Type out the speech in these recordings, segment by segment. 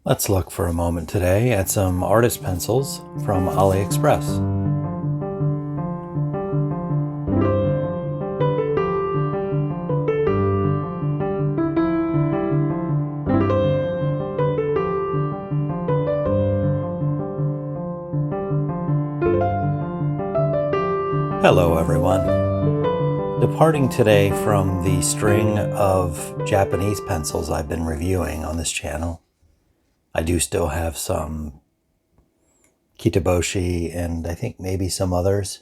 Let's look for a moment today at some artist pencils from AliExpress. Hello everyone. Departing today from the string of Japanese pencils I've been reviewing on this channel, I do still have some Kitaboshi and I think maybe some others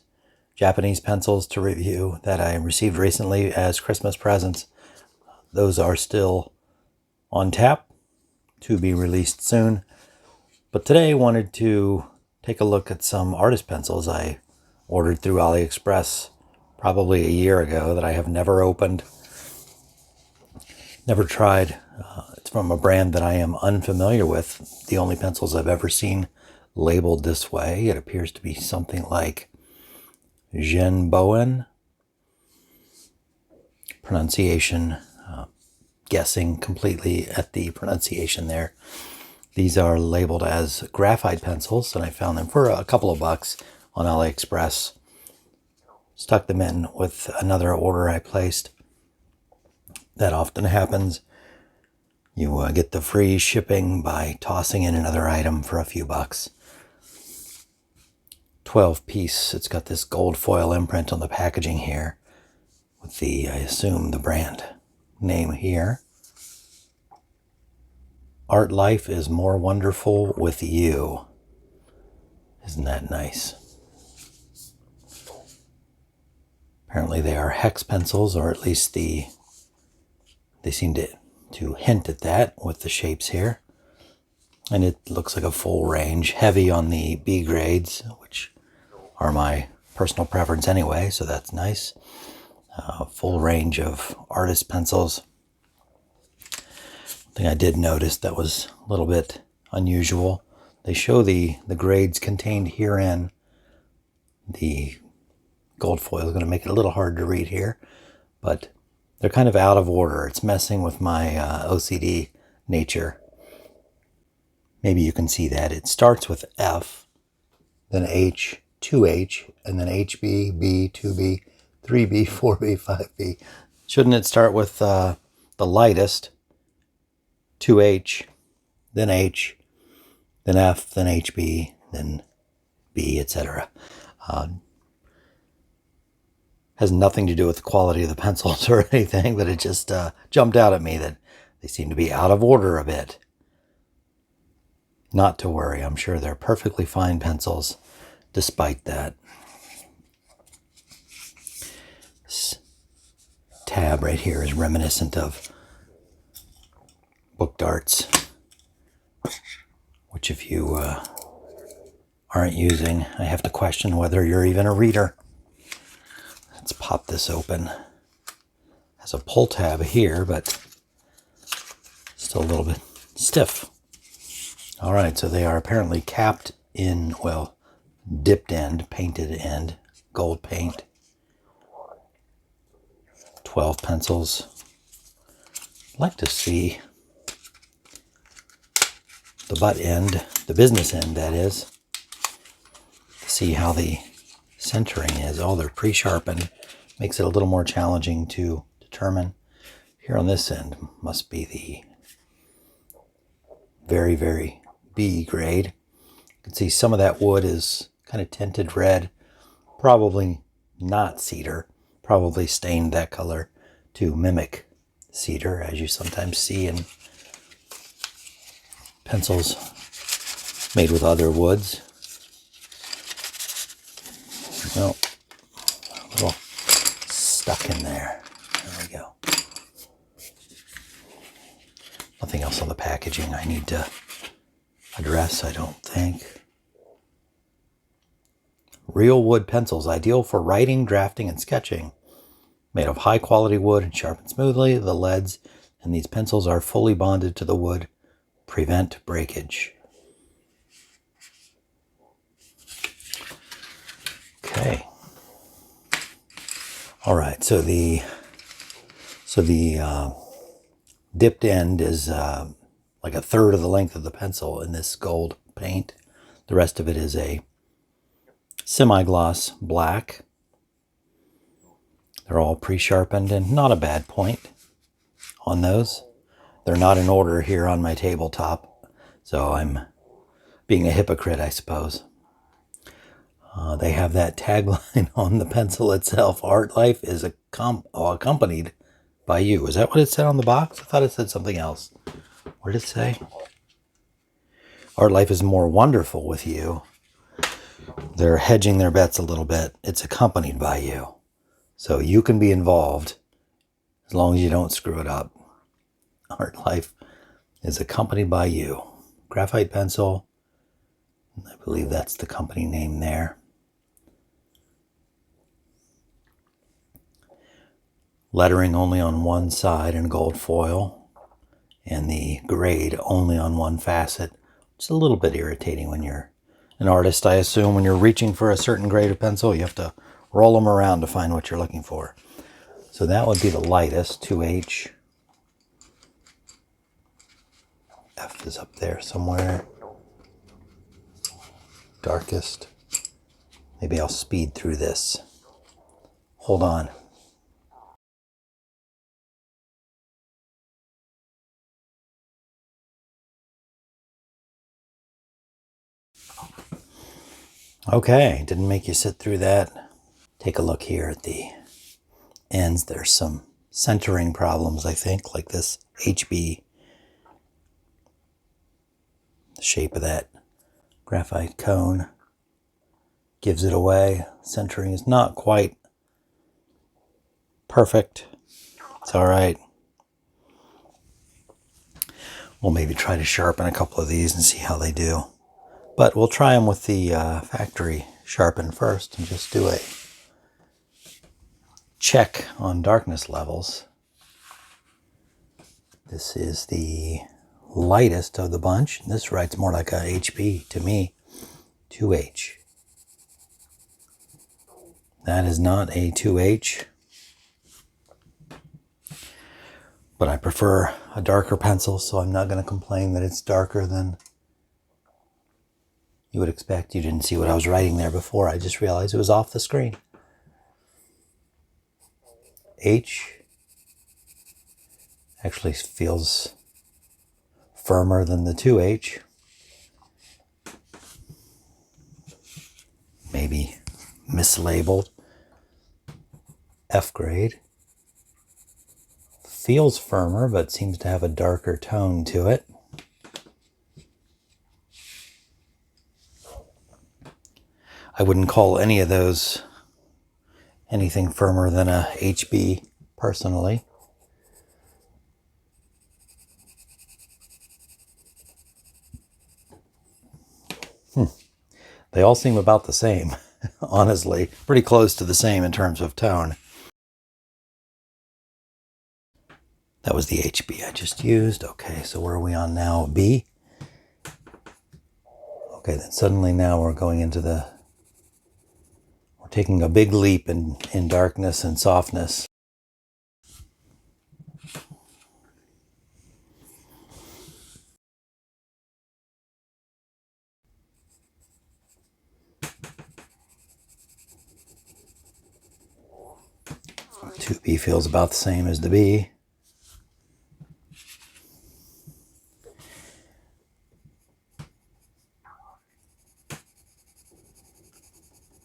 Japanese pencils to review that I received recently as Christmas presents. Those are still on tap to be released soon. But today I wanted to take a look at some artist pencils I ordered through AliExpress probably a year ago that I have never opened, never tried. It's from a brand that I am unfamiliar with. The only pencils I've ever seen labeled this way, it appears to be something like Xin Bowen. Pronunciation, guessing completely at the pronunciation there. These are labeled as graphite pencils, and I found them for a couple of bucks on AliExpress. Stuck them in with another order I placed. That often happens. You get the free shipping by tossing in another item for a few bucks. 12 piece. It's got this gold foil imprint on the packaging here with the, I assume, the brand name here. Art life is more wonderful with you. Isn't that nice? Apparently they are hex pencils, or at least they seem to hint at that with the shapes here. And it looks like a full range, heavy on the B grades, which are my personal preference anyway, so that's nice. Full range of artist pencils. One thing I did notice that was a little bit unusual. They show the grades contained herein. The gold foil is going to make it a little hard to read here, but they're kind of out of order. It's messing with my OCD nature. Maybe you can see that. It starts with F, then H, 2H, and then HB, B, 2B, 3B, 4B, 5B. Shouldn't it start with the lightest, 2H, then H, then F, then HB, then B, etc.? Has nothing to do with the quality of the pencils or anything, but it just jumped out at me that they seem to be out of order a bit. Not to worry, I'm sure they're perfectly fine pencils despite that. This tab right here is reminiscent of book darts, which if you aren't using, I have to question whether you're even a reader. Let's pop this open. Has a pull tab here, but still a little bit stiff. All right, so they are apparently capped in, well, dipped end, painted end, gold paint. 12 pencils. I'd like to see the butt end, the business end that is, to see how the centering is. Oh, they're pre-sharpened. Makes it a little more challenging to determine. Here on this end must be the very, very B grade. You can see some of that wood is kind of tinted red. Probably not cedar. Probably stained that color to mimic cedar, as you sometimes see in pencils made with other woods. Well, a little stuck in there. There we go. Nothing else on the packaging I need to address, I don't think. Real wood pencils, ideal for writing, drafting, and sketching. Made of high quality wood and sharpened smoothly. The leads in these pencils are fully bonded to the wood. Prevent breakage. Okay. All right. So the dipped end is like a third of the length of the pencil in this gold paint. The rest of it is a semi-gloss black. They're all pre-sharpened and not a bad point on those. They're not in order here on my tabletop, so I'm being a hypocrite, I suppose. They have that tagline on the pencil itself. Art life is accompanied by you. Is that what it said on the box? I thought it said something else. What did it say? Art life is more wonderful with you. They're hedging their bets a little bit. It's accompanied by you. So you can be involved as long as you don't screw it up. Art life is accompanied by you. Graphite Pencil. I believe that's the company name there. Lettering only on one side in gold foil, and the grade only on one facet. It's a little bit irritating when you're an artist, I assume. When you're reaching for a certain grade of pencil, you have to roll them around to find what you're looking for. So that would be the lightest, 2H. F is up there somewhere. Darkest. Maybe I'll speed through this. Hold on. Okay, didn't make you sit through that. Take a look here at the ends. There's some centering problems, I think, like this HB. The shape of that graphite cone gives it away. Centering is not quite perfect. It's all right. We'll maybe try to sharpen a couple of these and see how they do. But we'll try them with the factory sharpen first and just do a check on darkness levels. This is the lightest of the bunch. This writes more like a HB to me. 2H. That is not a 2H. But I prefer a darker pencil, so I'm not going to complain that it's darker than you would expect. You didn't see what I was writing there before. I just realized it was off the screen. H actually feels firmer than the 2H. Maybe mislabeled. F grade. Feels firmer, but seems to have a darker tone to it. I wouldn't call any of those anything firmer than a HB, personally. They all seem about the same, honestly. Pretty close to the same in terms of tone. That was the HB I just used. Okay, so where are we on now? B? Okay, then suddenly now we're going into the... We're taking a big leap in darkness and softness. Two B feels about the same as the B.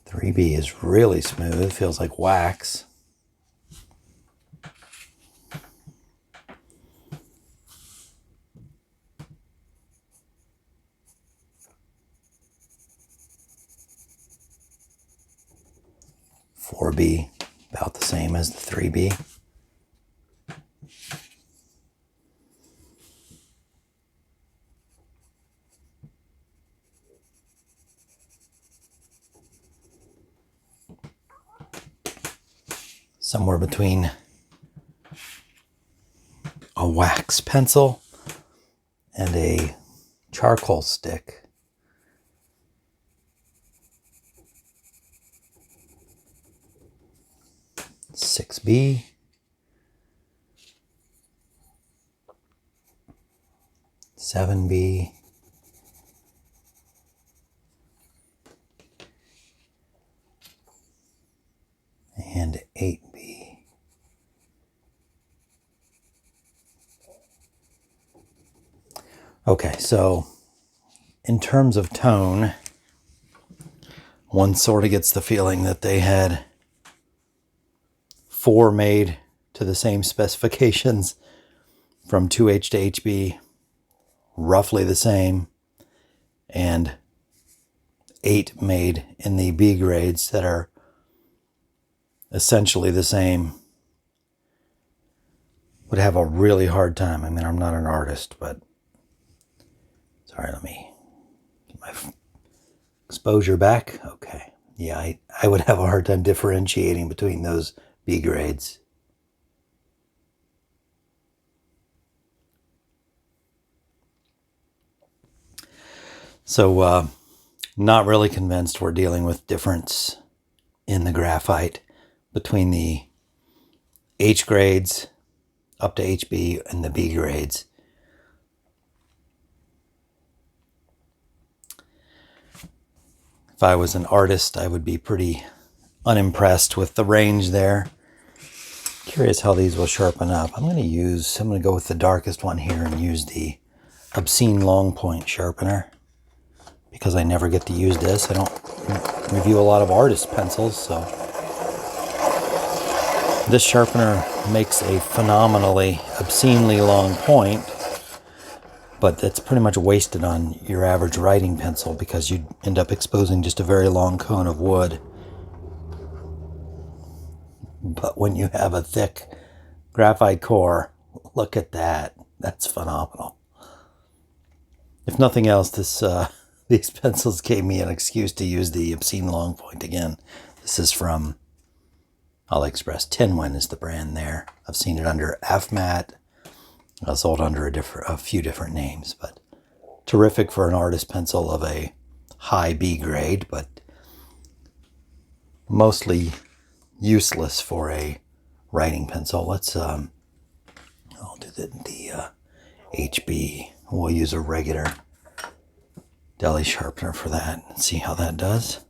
Three B is really smooth, feels like wax. Four B, about the same as the 3B. Somewhere between a wax pencil and a charcoal stick. Six B. 7B, and 8B. Okay, so in terms of tone, one sort of gets the feeling that they had 4 made to the same specifications from 2H to HB, roughly the same, and 8 made in the B grades that are essentially the same. Would have a really hard time. I mean, I'm not an artist, but sorry, let me get my exposure back. Okay. Yeah, I would have a hard time differentiating between those B grades. So, not really convinced we're dealing with difference in the graphite between the H grades up to HB and the B grades. If I was an artist, I would be pretty unimpressed with the range there. Curious how these will sharpen up. I'm going to go with the darkest one here and use the obscene long point sharpener, because I never get to use this. I don't review a lot of artist pencils, so this sharpener makes a phenomenally, obscenely long point, but that's pretty much wasted on your average writing pencil because you end up exposing just a very long cone of wood. But when you have a thick graphite core, look at that. That's phenomenal. If nothing else, these pencils gave me an excuse to use the obscene long point again. This is from AliExpress. Tinwin is the brand there. I've seen it under AFMAT. Sold under a few different names, but terrific for an artist pencil of a high B grade, but mostly useless for a writing pencil. Let's I'll do the HB. We'll use a regular deli sharpener for that and see how that does.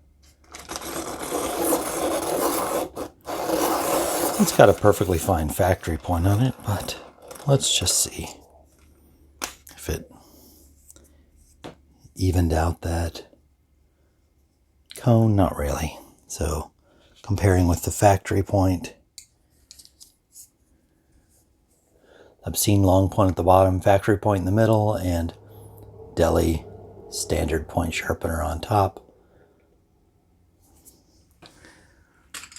It's got a perfectly fine factory point on it, but let's just see if it evened out that cone. Not really. So comparing with the factory point, obscene long point at the bottom, factory point in the middle, and deli standard point sharpener on top.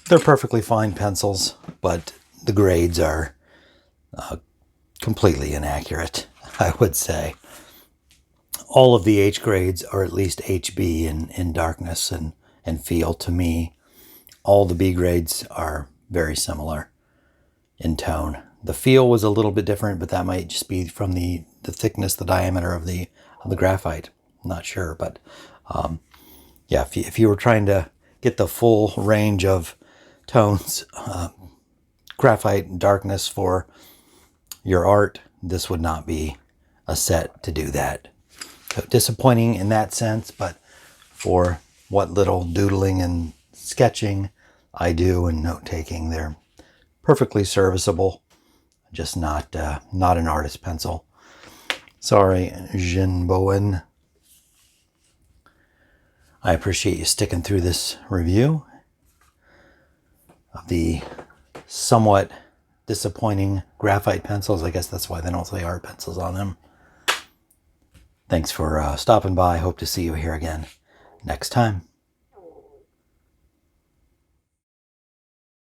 They're perfectly fine pencils, but the grades are completely inaccurate, I would say. All of the H grades are at least HB in darkness and feel to me. All the B grades are very similar in tone. The feel was a little bit different, but that might just be from the thickness, the diameter of the graphite. I'm not sure, but yeah, if you were trying to get the full range of tones, graphite darkness for your art, this would not be a set to do that. So disappointing in that sense, but for what little doodling and sketching I do and note-taking, they're perfectly serviceable, just not an artist pencil. Sorry, Xin Bowen. I appreciate you sticking through this review of the somewhat disappointing graphite pencils. I guess that's why they don't say art pencils on them. Thanks for stopping by. Hope to see you here again next time.